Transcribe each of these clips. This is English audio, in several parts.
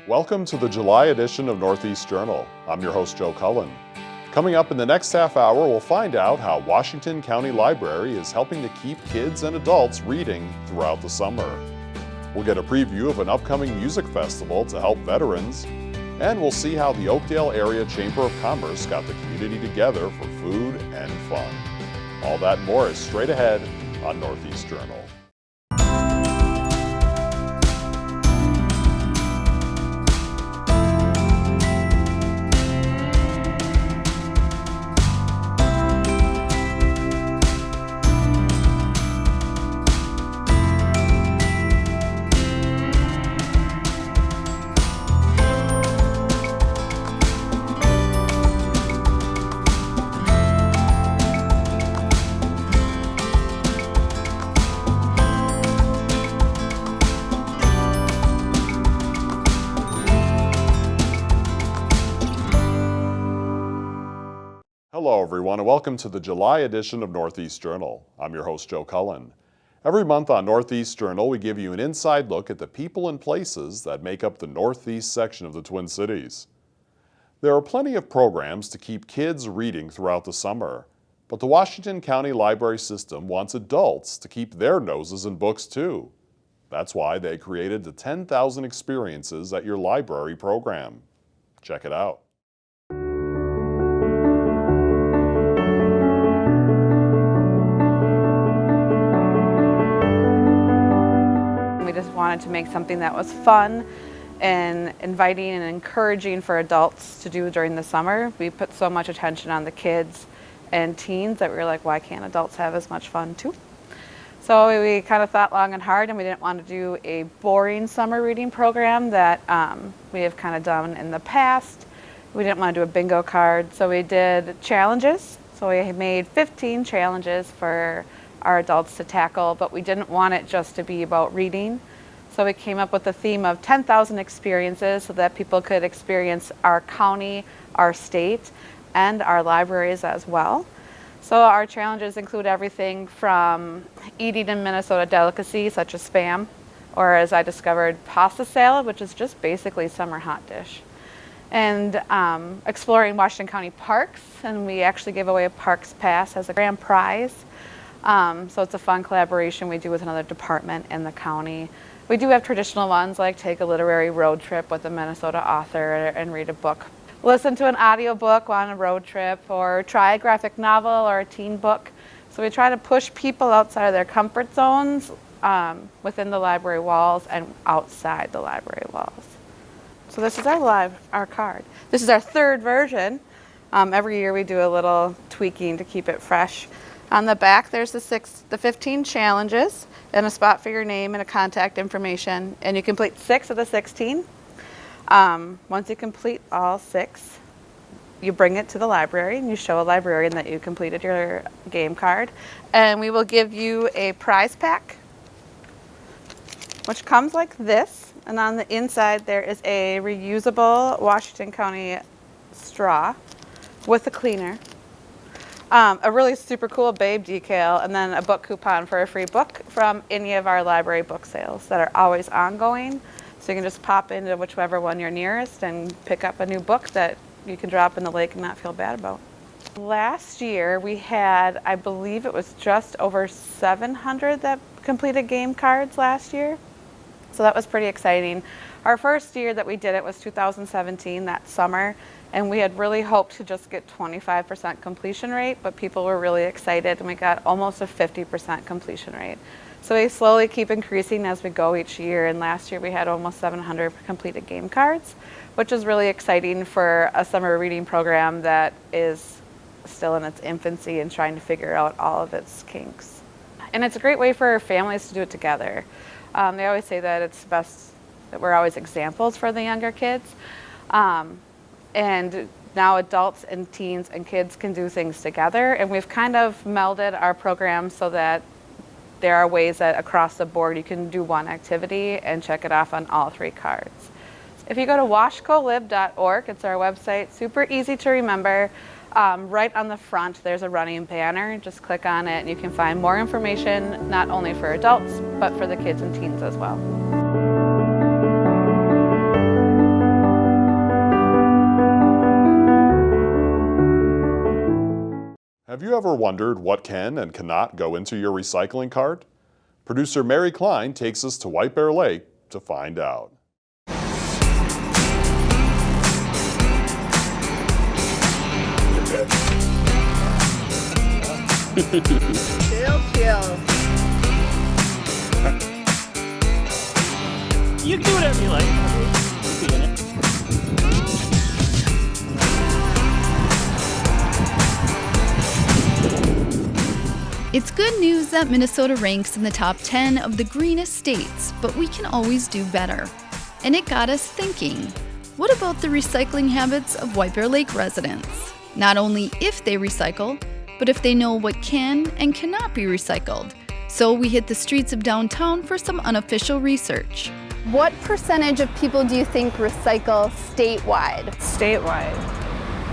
Welcome to the July edition of Northeast Journal. I'm your host, Joe Cullen. Coming up in the next half hour, we'll find out how Washington County Library is helping to keep kids and adults reading throughout the summer. We'll get a preview of an upcoming music festival to help veterans, and we'll see how the Oakdale Area Chamber of Commerce got the community together for food and fun. All that and more is straight ahead on Northeast Journal. Hello everyone and welcome to the July edition of Northeast Journal. I'm your host, Joe Cullen. Every month on Northeast Journal, we give you an inside look at the people and places that make up the northeast section of the Twin Cities. There are plenty of programs to keep kids reading throughout the summer, but the Washington County Library System wants adults to keep their noses in books too. That's why they created the 10,000 Experiences at Your Library program. Check it out. Wanted to make something that was fun and inviting and encouraging for adults to do during the summer. We put so much attention on the kids and teens that we were like, why can't adults have as much fun too? So we kind of thought long and hard, and we didn't want to do a boring summer reading program that we have kind of done in the past. We didn't want to do a bingo card, so we did challenges. So we made 15 challenges for our adults to tackle, but we didn't want it just to be about reading. So we came up with a theme of 10,000 experiences so that people could experience our county, our state, and our libraries as well. So our challenges include everything from eating a Minnesota delicacy such as Spam, or as I discovered, pasta salad, which is just basically summer hot dish. And exploring Washington County parks, and we actually gave away a parks pass as a grand prize. So it's a fun collaboration we do with another department in the county. We do have traditional ones like take a literary road trip with a Minnesota author and read a book. Listen to an audiobook on a road trip, or try a graphic novel or a teen book. So we try to push people outside of their comfort zones within the library walls and outside the library walls. So this is our card. This is our third version. Every year we do a little tweaking to keep it fresh. On the back there's the 15 challenges and a spot for your name and a contact information, and you complete 6 of the 16. Once you complete all 6, you bring it to the library and you show a librarian that you completed your game card, and we will give you a prize pack which comes like this, and on the inside there is a reusable Washington County straw with a cleaner. A really super cool Babe decal, and then a book coupon for a free book from any of our library book sales that are always ongoing. So you can just pop into whichever one you're nearest and pick up a new book that you can drop in the lake and not feel bad about. Last year we had, I believe it was just over 700 that completed game cards last year. So that was pretty exciting. Our first year that we did it was 2017, that summer. And we had really hoped to just get 25% completion rate, but people were really excited and we got almost a 50% completion rate. So we slowly keep increasing as we go each year, and last year we had almost 700 completed game cards, which is really exciting for a summer reading program that is still in its infancy and trying to figure out all of its kinks. And it's a great way for families to do it together. They always say that it's best that we're always examples for the younger kids. And now adults and teens and kids can do things together, and we've kind of melded our program so that there are ways that across the board you can do one activity and check it off on all 3 cards. If you go to washcolib.org, it's our website, super easy to remember. Right on the front there's a running banner. Just click on it and you can find more information, not only for adults but for the kids and teens as well. Have you ever wondered what can and cannot go into your recycling cart? Producer Mary Klein takes us to White Bear Lake to find out. Chill, chill. You can do whatever you like. I'll be in it. It's good news that Minnesota ranks in the top 10 of the greenest states, but we can always do better. And it got us thinking, what about the recycling habits of White Bear Lake residents? Not only if they recycle, but if they know what can and cannot be recycled. So we hit the streets of downtown for some unofficial research. What percentage of people do you think recycle statewide? Statewide.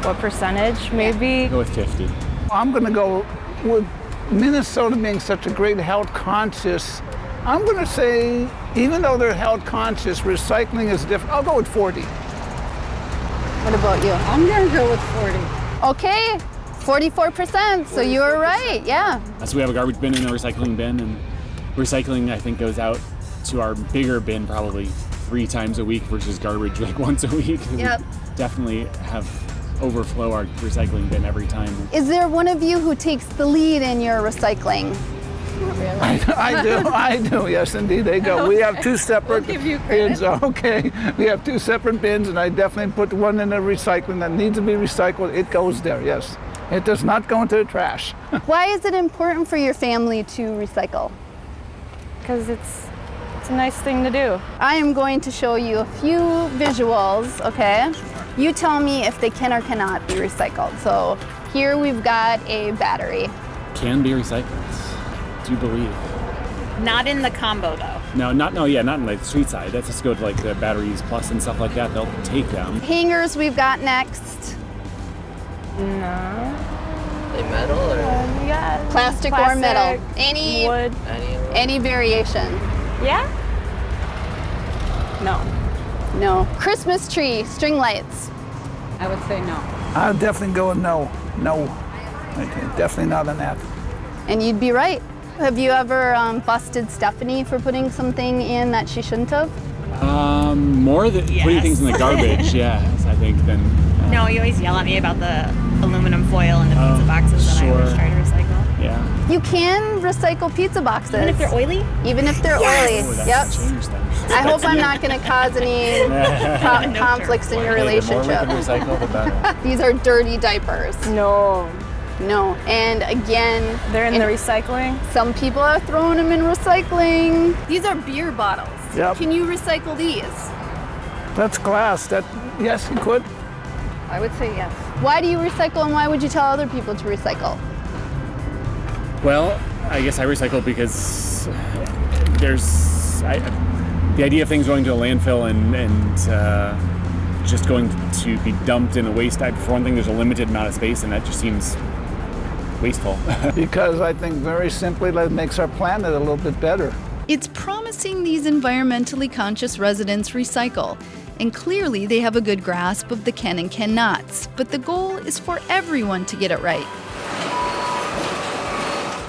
What percentage? Maybe Go with 50. I'm going to go with Minnesota being such a great health conscious. I'm going to say, even though they're health conscious, recycling is different. I'll go with 40. What about you? I'm gonna go with 40. Okay, 44%. So you were right, yeah. So we have a garbage bin and a recycling bin, and recycling I think goes out to our bigger bin probably 3 times a week versus garbage like once a week. Yep. We definitely have overflow our recycling bin every time. Is there one of you who takes the lead in your recycling? I do, yes indeed, they go. We have 2 separate bins, okay. We have 2 separate bins, and I definitely put one in the recycling that needs to be recycled. It goes there, yes. It does not go into the trash. Why is it important for your family to recycle? because it's a nice thing to do. I am going to show you a few visuals, okay? You tell me if they can or cannot be recycled. So here we've got a battery. Can be recycled. Do you believe? Not in the combo though. Not in the street side. That's just go to like the batteries plus and stuff like that. They'll take them. Hangers we've got next. No. They metal or Yeah. Plastic or metal. Any wood. any variation. Yeah? No. No. Christmas tree, string lights. I would say no. I'll definitely go with no. No. Okay, definitely not on that. And you'd be right. Have you ever busted Stephanie for putting something in that she shouldn't have? More than putting Yes. things in the garbage, yes, I think, than... No, you always yell at me about the aluminum foil and the pizza boxes that I always sure. try to recycle. Yeah. You can recycle pizza boxes. Even if they're oily? Even if they're Oh, oily. that Yep. changed them. I hope I'm not going to cause any conflicts in your relationship. recycle, the better. These are dirty diapers. No. No. And again, They're in the recycling? some people are throwing them in recycling. These are beer bottles. Yep. Can you recycle these? That's glass. That, yes, you could. I would say yes. Why do you recycle and why would you tell other people to recycle? Well, I guess I recycle because the idea of things going to a landfill and just going to be dumped in a waste. For one thing, there's a limited amount of space, and that just seems wasteful. Because I think very simply that makes our planet a little bit better. It's promising these environmentally conscious residents recycle, and clearly they have a good grasp of the can and cannots, but the goal is for everyone to get it right.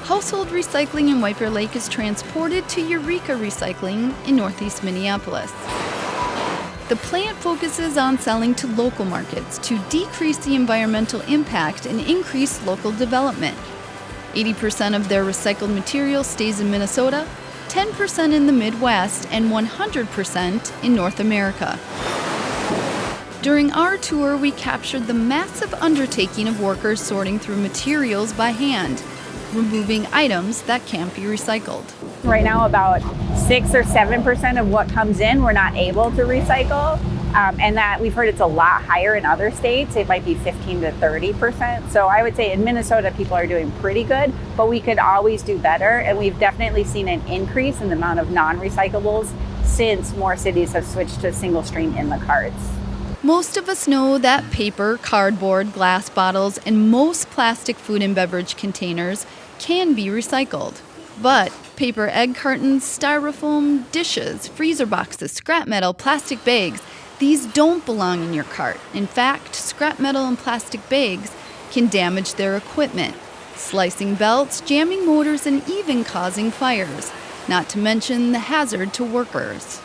Household recycling in White Bear Lake is transported to Eureka Recycling in northeast Minneapolis. The plant focuses on selling to local markets to decrease the environmental impact and increase local development. 80% of their recycled material stays in Minnesota, 10% in the Midwest, and 100% in North America. During our tour, we captured the massive undertaking of workers sorting through materials by hand, removing items that can't be recycled. Right now, about 6 or 7% of what comes in, we're not able to recycle. And that we've heard it's a lot higher in other states. It might be 15 to 30%. So I would say in Minnesota, people are doing pretty good, but we could always do better. And we've definitely seen an increase in the amount of non-recyclables since more cities have switched to single stream in the carts. Most of us know that paper, cardboard, glass bottles, and most plastic food and beverage containers can be recycled. But paper egg cartons, styrofoam, dishes, freezer boxes, scrap metal, plastic bags, these don't belong in your cart. In fact, scrap metal and plastic bags can damage their equipment. slicing belts, jamming motors, and even causing fires, not to mention the hazard to workers.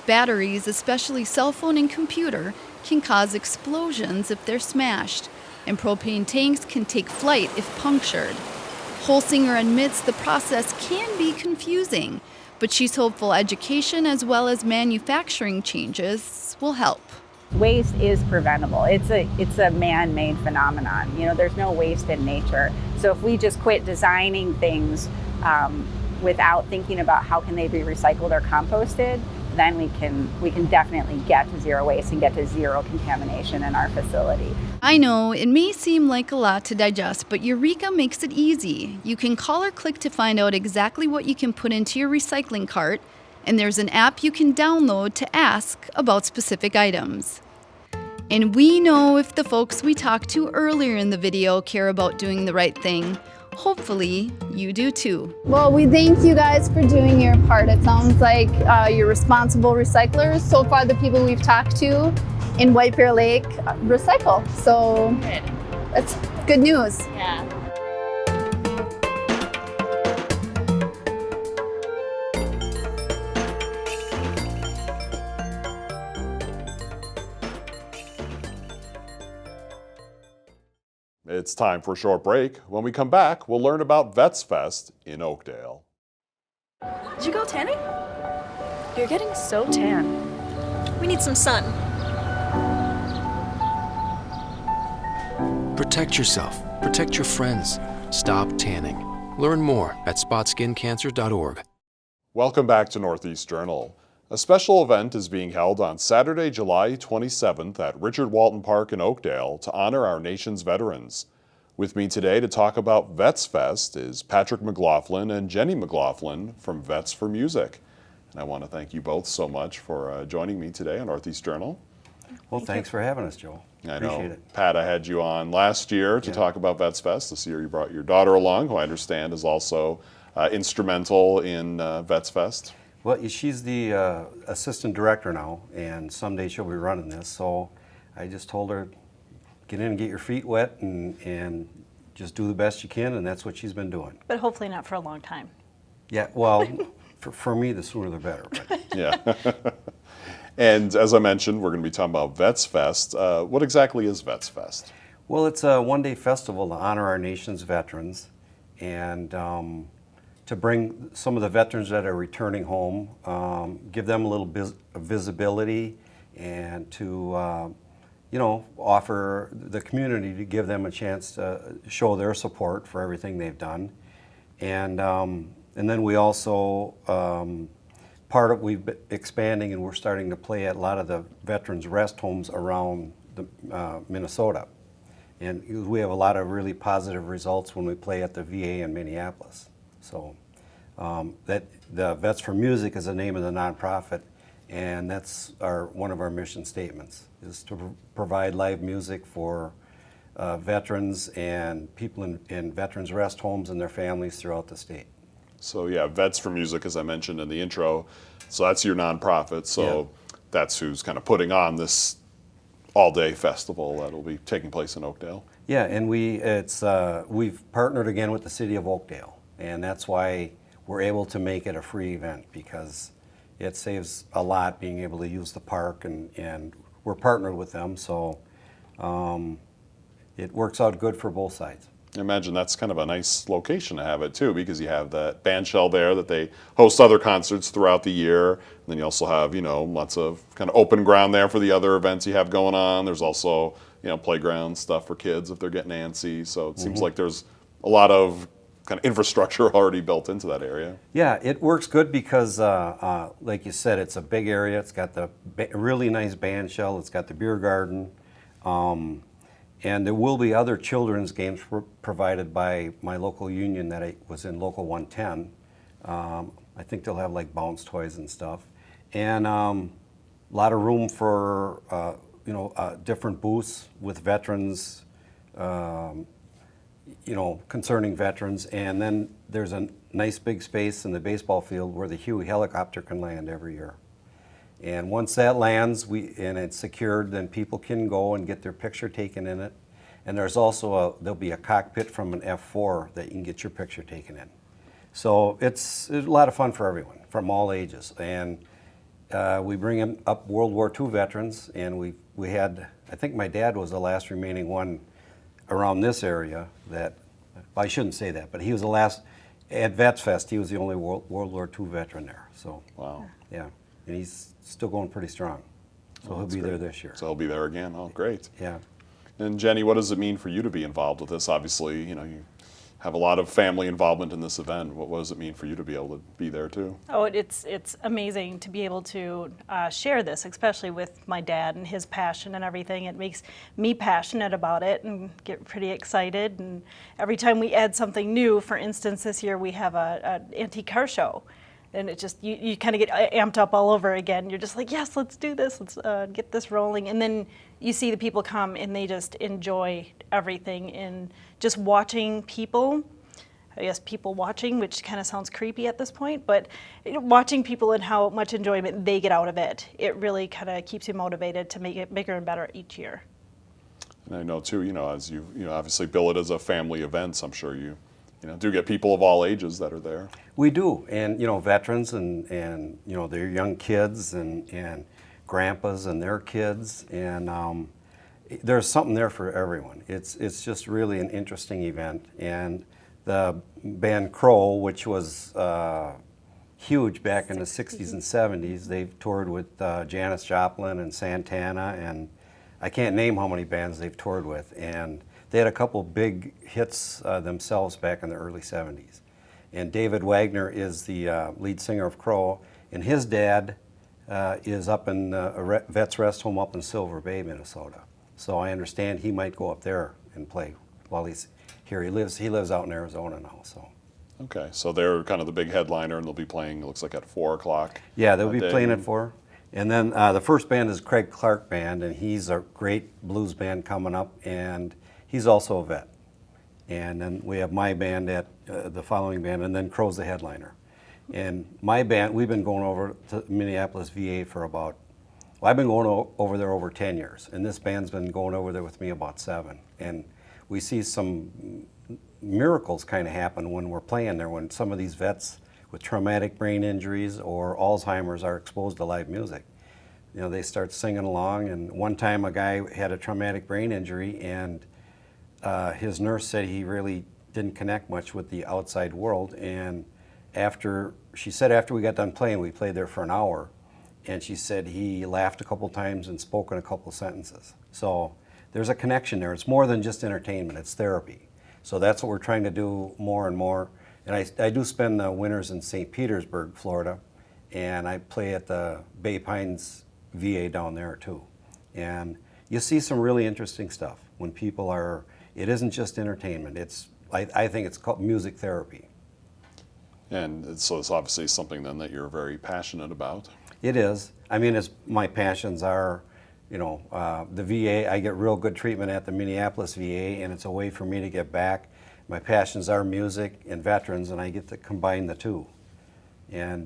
Batteries, especially cell phone and computer, can cause explosions if they're smashed, and propane tanks can take flight if punctured. Holsinger admits the process can be confusing, but she's hopeful education as well as manufacturing changes will help. Waste is preventable. It's a man-made phenomenon. You know, there's no waste in nature. So if we just quit designing things without thinking about how can they be recycled or composted, then we can definitely get to zero waste and get to zero contamination in our facility. I know it may seem like a lot to digest, but Eureka makes it easy. You can call or click to find out exactly what you can put into your recycling cart, and there's an app you can download to ask about specific items. And we know if the folks we talked to earlier in the video care about doing the right thing. Hopefully, you do too. Well, we thank you guys for doing your part. It sounds like you're responsible recyclers. So far, the people we've talked to in White Bear Lake recycle. So that's good news. Yeah. It's time for a short break. When we come back, we'll learn about Vets Fest in Oakdale. Did you go tanning? You're getting so tan. We need some sun. Protect yourself. Protect your friends. Stop tanning. Learn more at spotskincancer.org. Welcome back to Northeast Journal. A special event is being held on Saturday, July 27th at Richard Walton Park in Oakdale to honor our nation's veterans. With me today to talk about Vets Fest is Patrick McLaughlin and Jenny McLaughlin from Vets for Music. And I want to thank you both so much for joining me today on Northeast Journal. Well, thanks for having us, Joe. I Appreciate know, it. Pat, I had you on last year to talk about Vets Fest. This year you brought your daughter along, who I understand is also instrumental in Vets Fest. Well, she's the assistant director now, and someday she'll be running this. So I just told her, get in and get your feet wet and just do the best you can, and that's what she's been doing. But hopefully not for a long time. Yeah, well, for me, the sooner the better. But. Yeah. And as I mentioned, we're going to be talking about Vets Fest. What exactly is Vets Fest? Well, it's a one-day festival to honor our nation's veterans and to bring some of the veterans that are returning home, give them a little visibility, and to offer the community to give them a chance to show their support for everything they've done. And then we also, we've been expanding and we're starting to play at a lot of the veterans rest homes around Minnesota. And we have a lot of really positive results when we play at the VA in Minneapolis. So that the Vets for Music is the name of the nonprofit, and that's one of our mission statements, is to provide live music for veterans and people in veterans rest homes and their families throughout the state. So yeah, Vets for Music, as I mentioned in the intro, so that's your nonprofit, so that's who's kind of putting on this all-day festival that'll be taking place in Oakdale. Yeah, and we've partnered again with the city of Oakdale, and that's why we're able to make it a free event, because it saves a lot being able to use the park, and we're partnered with them, so it works out good for both sides. I imagine that's kind of a nice location to have it too, because you have that band shell there that they host other concerts throughout the year. And then you also have, lots of kind of open ground there for the other events you have going on. There's also, playground stuff for kids if they're getting antsy. So it seems like there's a lot of kind of infrastructure already built into that area. Yeah, it works good because, like you said, it's a big area. It's got the really nice band shell. It's got the beer garden. And there will be other children's games provided by my local union that I was in Local 110. I think they'll have like bounce toys and stuff. And a lot of room for, different booths with veterans, concerning veterans. And then there's a nice big space in the baseball field where the Huey helicopter can land every year. And once that lands and it's secured, then people can go and get their picture taken in it. And there's also there'll be a cockpit from an F4 that you can get your picture taken in. So it's a lot of fun for everyone, from all ages. And we bring in up World War II veterans, and we had, I think my dad was the last remaining one around this area that, well, I shouldn't say that, but he was the last, at Vets Fest, he was the only World War II veteran there. So, Wow. yeah, and he's still going pretty strong. So he'll That's be great. there this year. So he'll be there again. Oh, great. Yeah. And Jenny, what does it mean for you to be involved with this? Obviously, you know, you have a lot of family involvement in this event. What does it mean for you to be able to be there too? Oh, it's amazing to be able to share this, especially with my dad and his passion and everything. It makes me passionate about it and get pretty excited. And every time we add something new, for instance, this year we have an antique car show. And it just, you kind of get amped up all over again. You're just like, yes, let's do this. Let's get this rolling. And then you see the people come and they just enjoy everything. And just watching people, I guess people watching, which kind of sounds creepy at this point, but watching people and how much enjoyment they get out of it, it really kind of keeps you motivated to make it bigger and better each year. And I know too, you know, as you obviously bill it as a family event, I'm sure you do get people of all ages that are there. We do, and veterans and their young kids and grandpas and their kids, and there's something there for everyone. It's just really an interesting event, and the band Crow, which was huge back in the 60s and 70s, they've toured with Janis Joplin and Santana, and I can't name how many bands they've toured with, and they had a couple big hits themselves back in the early 70s. And David Wagner is the lead singer of Crow, and his dad is up in a Vets Rest Home up in Silver Bay, Minnesota. So I understand he might go up there and play while he's here. He lives out in Arizona now. So. Okay, so they're kind of the big headliner, and they'll be playing, it looks like, at 4 o'clock. Yeah, they'll be playing at 4. And then the first band is Craig Clark Band, and he's a great blues band coming up, and he's also a vet. And then we have my band at the following band, and then Crow's the headliner. And my band, we've been going over to Minneapolis VA for about, I've been going over there over 10 years, and this band's been going over there with me about 7. And we see some miracles kind of happen when we're playing there, when some of these vets with traumatic brain injuries or Alzheimer's are exposed to live music. They start singing along, and one time a guy had a traumatic brain injury, and his nurse said he really didn't connect much with the outside world, and she said after we got done playing, we played there for an hour, and she said he laughed a couple times and spoke in a couple sentences. So there's a connection there. It's more than just entertainment, it's therapy. So that's what we're trying to do more and more. And I do spend the winters in St. Petersburg, Florida, and I play at the Bay Pines VA down there too. And you see some really interesting stuff when people are, it isn't just entertainment, I think it's called music therapy. And so it's obviously something then that you're very passionate about. It is. I mean, my passions are, the VA, I get real good treatment at the Minneapolis VA, and it's a way for me to get back. My passions are music and veterans, and I get to combine the two. And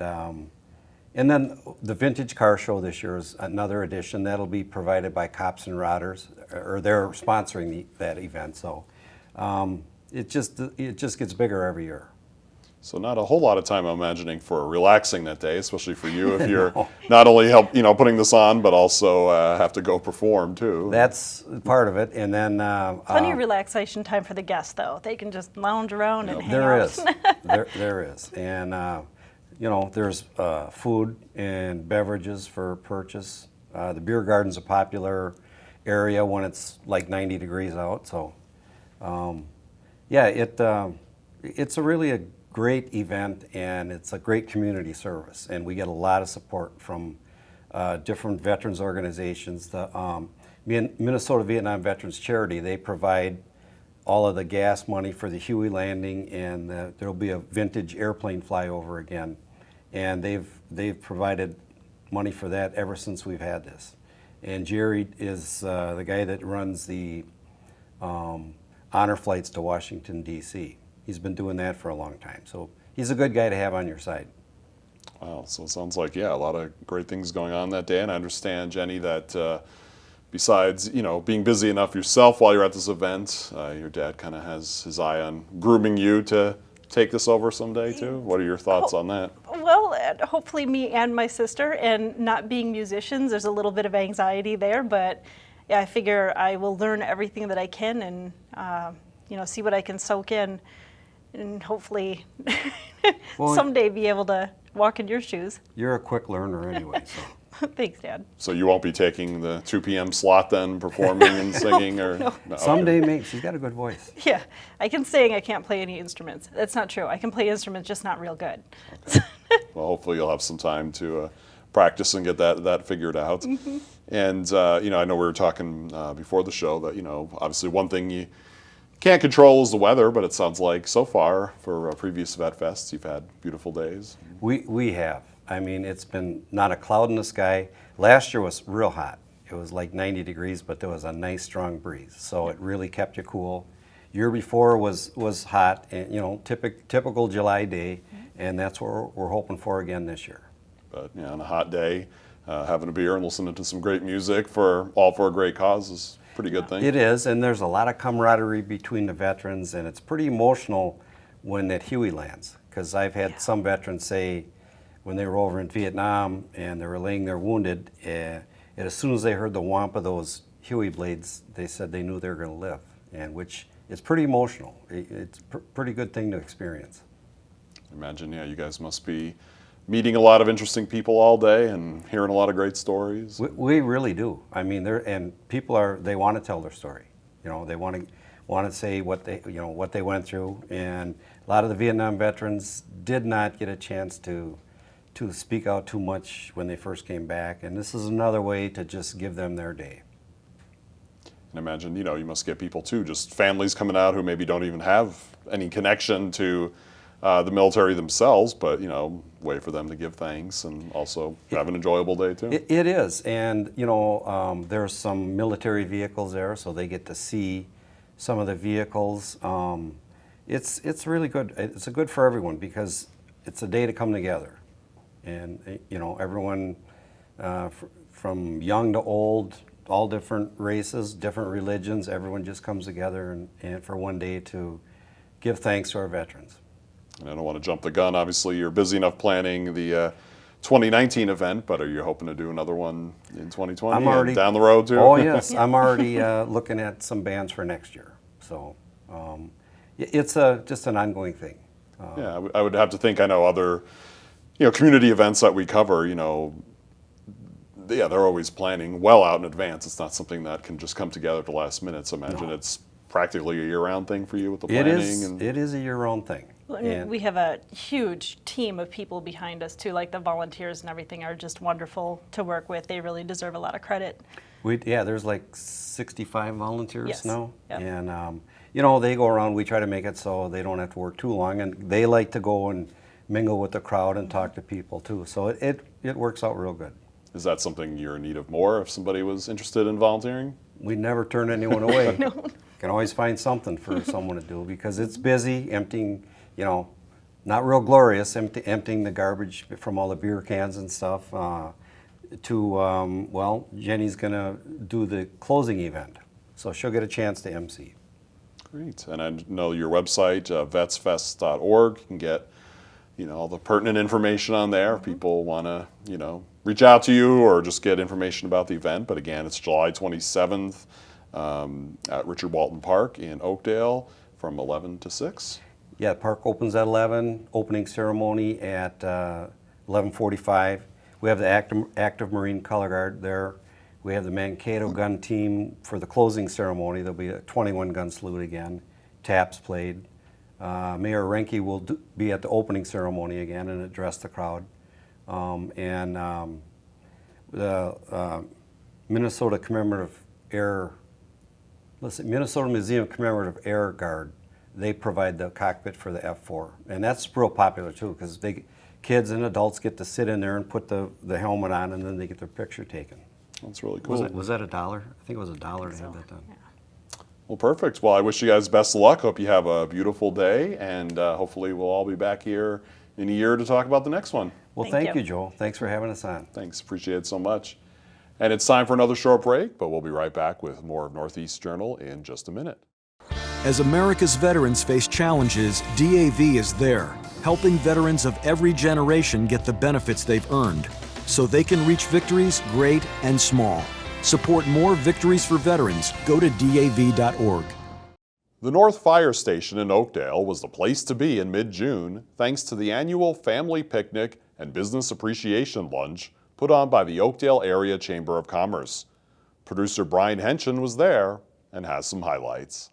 then the Vintage Car Show this year is another edition. That'll be provided by Cops and Rodders, or they're sponsoring that event. So it just gets bigger every year. So not a whole lot of time, I'm imagining, for relaxing that day, especially for you if you're not only putting this on, but also have to go perform too. That's part of it, and then plenty of relaxation time for the guests, though. They can just lounge around and hang out. There is, and there's food and beverages for purchase. The beer garden's a popular area when it's like 90 degrees out. So, it's really a great event, and it's a great community service, and we get a lot of support from different veterans organizations. The Minnesota Vietnam Veterans Charity, they provide all of the gas money for the Huey landing, and there'll be a vintage airplane flyover again, and they've provided money for that ever since we've had this. And Jerry is the guy that runs the honor flights to Washington, D.C. He's been doing that for a long time. So he's a good guy to have on your side. Wow, so it sounds like, a lot of great things going on that day. And I understand, Jenny, that besides, being busy enough yourself while you're at this event, your dad kind of has his eye on grooming you to take this over someday too. What are your thoughts on that? Well, hopefully me and my sister, and not being musicians, there's a little bit of anxiety there, but yeah, I figure I will learn everything that I can and see what I can soak in, and hopefully someday be able to walk in your shoes. You're a quick learner anyway, so. Thanks, Dad. So you won't be taking the 2 p.m. slot then, performing and singing, or no. No, Someday, okay. mate, she's got a good voice. Yeah, I can sing, I can't play any instruments. That's not true. I can play instruments, just not real good. Okay. Well, hopefully you'll have some time to practice and get that figured out. Mm-hmm. And I know we were talking before the show that obviously one thing you can't control is the weather, but it sounds like so far for previous Vet Fests you've had beautiful days. We have. I mean, it's been not a cloud in the sky. Last year was real hot. It was like 90 degrees, but there was a nice strong breeze, so it really kept you cool. Year before was hot, and typical July day, and that's what we're hoping for again this year. But on a hot day, having a beer and listening to some great music for a great cause is a pretty good thing. It is, and there's a lot of camaraderie between the veterans, and it's pretty emotional when that Huey lands, because I've had some veterans say when they were over in Vietnam and they were laying there wounded, and as soon as they heard the whomp of those Huey blades, they said they knew they were going to live, and which is pretty emotional. It's a pretty good thing to experience. Imagine, you guys must be meeting a lot of interesting people all day and hearing a lot of great stories. We really do. I mean, people they want to tell their story. They want to say what they went through, and a lot of the Vietnam veterans did not get a chance to speak out too much when they first came back, and this is another way to just give them their day. And imagine, you must get people too, just families coming out who maybe don't even have any connection to the military themselves, but way for them to give thanks and also have an enjoyable day too. It is, and there's some military vehicles there, so they get to see some of the vehicles. It's really good. It's good for everyone because it's a day to come together, and everyone from young to old, all different races, different religions, everyone just comes together and for one day to give thanks to our veterans. And I don't want to jump the gun. Obviously, you're busy enough planning the 2019 event, but are you hoping to do another one in 2020? I'm already down the road too. Oh yes, I'm already looking at some bands for next year. So it's just an ongoing thing. Yeah, I would have to think. I know other community events that we cover. They're always planning well out in advance. It's not something that can just come together at the last minute. So imagine it's practically a year-round thing for you with the planning. It is a year-round thing. And we have a huge team of people behind us too, like the volunteers and everything are just wonderful to work with. They really deserve a lot of credit. There's like 65 volunteers now, Yep. and they go around. We try to make it so they don't have to work too long, and they like to go and mingle with the crowd and talk to people too. So it works out real good. Is that something you're in need of more if somebody was interested in volunteering? We never turn anyone away. No. Can always find something for someone to do because it's busy emptying, not real glorious, emptying the garbage from all the beer cans and stuff. Jenny's going to do the closing event, so she'll get a chance to MC. Great. And I know your website, vetsfest.org, you can get all the pertinent information on there if people want to reach out to you or just get information about the event. But again, it's July 27th at Richard Walton Park in Oakdale from 11 to 6. Yeah, the park opens at 11, opening ceremony at 11:45. We have the active Marine Color Guard there. We have the Mankato gun team for the closing ceremony. There'll be a 21 gun salute again, taps played. Mayor Renke will be at the opening ceremony again and address the crowd. The Minnesota Museum Commemorative Air Guard, they provide the cockpit for the F4. And that's real popular too because kids and adults get to sit in there and put the helmet on and then they get their picture taken. That's really cool. Was that $1? I think it was $1 to have that done. Yeah. Well, perfect. Well, I wish you guys best of luck. Hope you have a beautiful day, and hopefully we'll all be back here in a year to talk about the next one. Well, thank you, Joel. Thanks for having us on. Thanks. Appreciate it so much. And it's time for another short break, but we'll be right back with more of Northeast Journal in just a minute. As America's veterans face challenges, DAV is there, helping veterans of every generation get the benefits they've earned, so they can reach victories great and small. Support more victories for veterans. Go to DAV.org. The North Fire Station in Oakdale was the place to be in mid-June thanks to the annual Family Picnic and Business Appreciation Lunch put on by the Oakdale Area Chamber of Commerce. Producer Brian Henshin was there and has some highlights.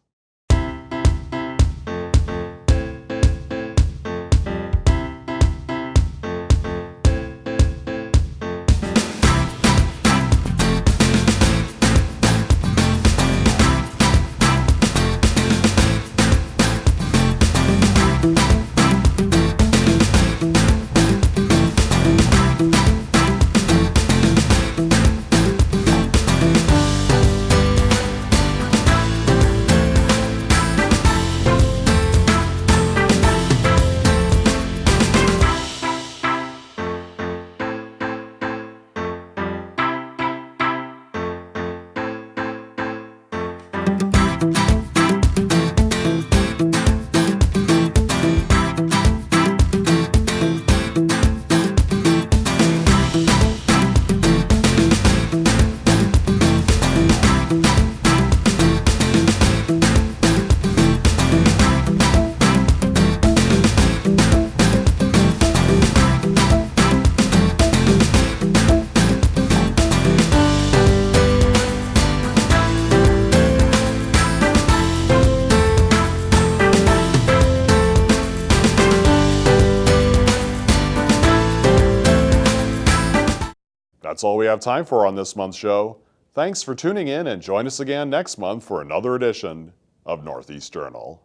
That's all we have time for on this month's show. Thanks for tuning in and join us again next month for another edition of Northeast Journal.